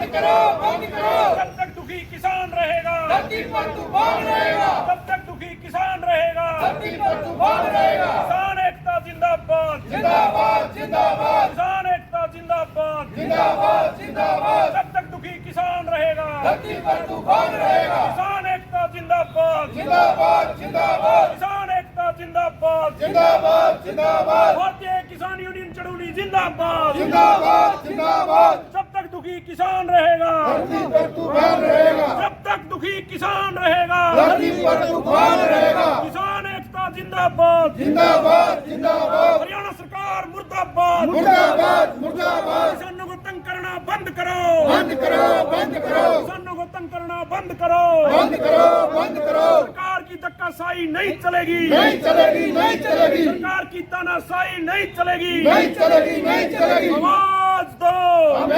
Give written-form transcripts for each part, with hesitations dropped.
बंद करो, बंद करो। जब तक दुखी किसान रहेगा, धरती पर तूफान रहेगा। जब तक दुखी किसान रहेगा, धरती पर तूफान रहेगा। किसान एकता जिंदाबाद, जिंदाबाद, जिंदाबाद, किसान एकता जिंदाबाद, जिंदाबाद, जिंदाबाद। जब तक दुखी किसान रहेगा, धरती पर तूफान रहेगा। किसान एकता जिंदाबाद, जिंदाबाद, जिंदाबाद, किसान एकता जिंदाबाद, जिंदाबाद, जिंदाबाद, भारतीय किसान यूनियन चड़ौली जिंदाबाद, जिंदाबाद, जिंदाबाद। जब तक दुखी किसान रहेगा, धरती पर तूफान रहेगा। जब तक दुखी किसान रहेगा, धरती पर तूफान रहेगा। किसान एकता जिंदाबाद, जिंदाबाद, जिंदाबाद, हरियाणा सरकार मुर्दाबाद, मुर्दाबाद, मुर्दाबाद। किसानों को तंग करना बंद करो, बंद करो, बंद करो, किसानों को तंग करना बंद करो, बंद करो, बंद करो। सरकार की धक्काशाही नहीं चलेगी, नहीं चलेगी, नहीं चलेगी, सरकार की तानाशाही नहीं चलेगी, नहीं चलेगी, नहीं चलेगी। आवाज दो, हमें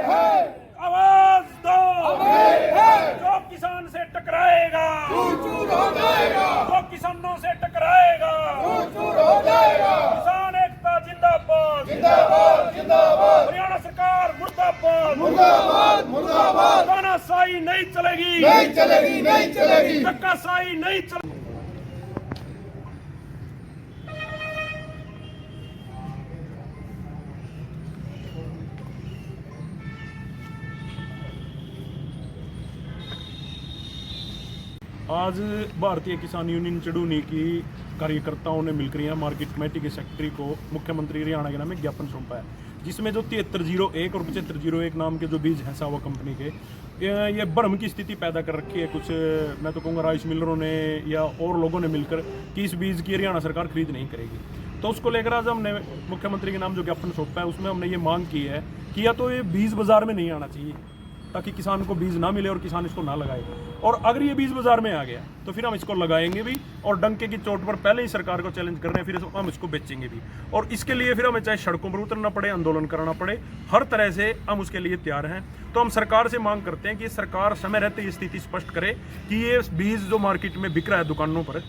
है, आवाज दो, हमें है। जो किसान से टकराएगा, चूर चूर हो जाएगा, जो किसानों से टकराएगा, चूर चूर हो जाएगा। किसान एकता जिंदाबाद, जिंदाबाद, जिंदाबाद, हरियाणा सरकार मुर्दाबाद, मुर्दाबाद, मुर्दाबाद। तानाशाही नहीं चलेगी, नहीं चलेगी, नहीं चलेगी। धक्काशाही नहीं चलेगी। आज भारतीय किसान यूनियन चड़ौली की कार्यकर्ताओं ने मिलकर यहाँ मार्केट कमेटी के सेक्रेटरी को मुख्यमंत्री हरियाणा के नाम में ज्ञापन सौंपा है, जिसमें जो 7301 और 7501 नाम के जो बीज हैं सावा कंपनी के, ये भ्रम की स्थिति पैदा कर रखी है कुछ, मैं तो कहूँगा राइस मिलरों ने या और लोगों ने मिलकर कि इस बीज की हरियाणा सरकार खरीद नहीं करेगी। तो उसको लेकर आज हमने मुख्यमंत्री के नाम जो ज्ञापन सौंपा है उसमें हमने ये मांग की है कि या तो ये बीज बाजार में नहीं आना चाहिए ताकि किसान को बीज ना मिले और किसान इसको ना लगाए, और अगर ये बीज बाजार में आ गया तो फिर हम इसको लगाएंगे भी और डंके की चोट पर पहले ही सरकार को चैलेंज कर रहे हैं, फिर हम इसको बेचेंगे भी। और इसके लिए फिर हमें चाहे सड़कों पर उतरना पड़े, आंदोलन करना पड़े, हर तरह से हम उसके लिए तैयार हैं। तो हम सरकार से मांग करते हैं कि सरकार समय रहते ये स्थिति स्पष्ट करे कि ये बीज जो मार्केट में बिक रहा है दुकानों पर,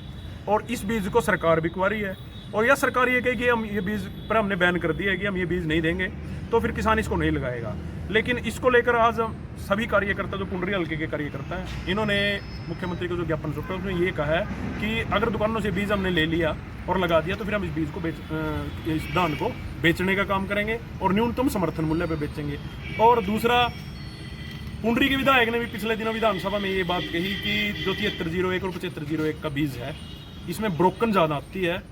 और इस बीज को सरकार बिकवा रही है, और या सरकार ये कहे कि हम ये बीज पर हमने बैन कर दिया है कि हम ये बीज नहीं देंगे, तो फिर किसान इसको नहीं लगाएगा। लेकिन इसको लेकर आज हम सभी कार्यकर्ता जो पुंडरी हल्के के कार्यकर्ता हैं, इन्होंने मुख्यमंत्री को जो ज्ञापन सौंपा है उसमें ये कहा है कि अगर दुकानों से बीज हमने ले लिया और लगा दिया तो फिर हम इस बीज को इस धान को बेचने का काम करेंगे और न्यूनतम समर्थन मूल्य पर बेचेंगे। और दूसरा, पुंडरी के विधायक ने भी पिछले दिनों विधानसभा में ये बात कही कि जो 7301 और 7501 का बीज है इसमें ब्रोकन ज़्यादा आती है,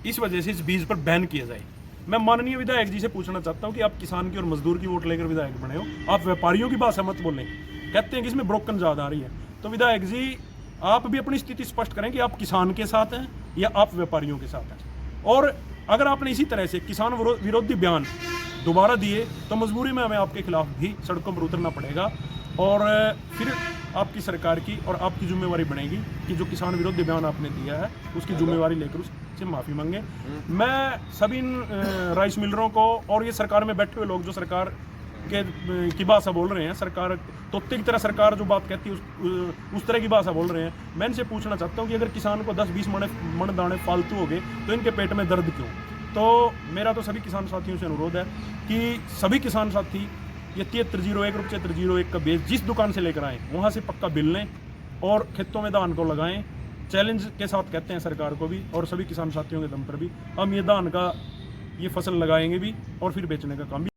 इस वजह से इस बीज पर बैन किया जाए। मैं माननीय विधायक जी से पूछना चाहता हूं कि आप किसान की और मजदूर की वोट लेकर विधायक बने हो, आप व्यापारियों की भाषा मत बोलें। कहते हैं कि इसमें ब्रोकन ज़्यादा आ रही है, तो विधायक जी आप भी अपनी स्थिति स्पष्ट करें कि आप किसान के साथ हैं या आप व्यापारियों के साथ हैं। और अगर आपने इसी तरह से किसान विरोधी बयान दोबारा दिए तो मजबूरी में हमें आपके खिलाफ भी सड़कों पर उतरना पड़ेगा, और फिर आपकी सरकार की और आपकी जिम्मेवारी बनेगी कि जो किसान विरोधी बयान आपने दिया है उसकी जिम्मेवारी लेकर उससे माफ़ी मांगे। मैं सभी राइस मिलरों को और ये सरकार में बैठे हुए लोग जो सरकार के की भाषा बोल रहे हैं, सरकार तोते की तरह सरकार जो बात कहती है उस तरह की भाषा बोल रहे हैं, मैं इनसे पूछना चाहता हूँ कि अगर किसान को 10-20 मन दाने फालतू हो गए तो इनके पेट में दर्द क्यों? तो मेरा तो सभी किसान साथियों से अनुरोध है कि सभी किसान साथी ये 7301 और 7501 का बीज जिस दुकान से लेकर आएँ वहाँ से पक्का बिल लें और खेतों में धान को लगाएं। चैलेंज के साथ कहते हैं सरकार को भी और सभी किसान साथियों के दम पर भी हम ये धान का ये फसल लगाएंगे भी और फिर बेचने का काम भी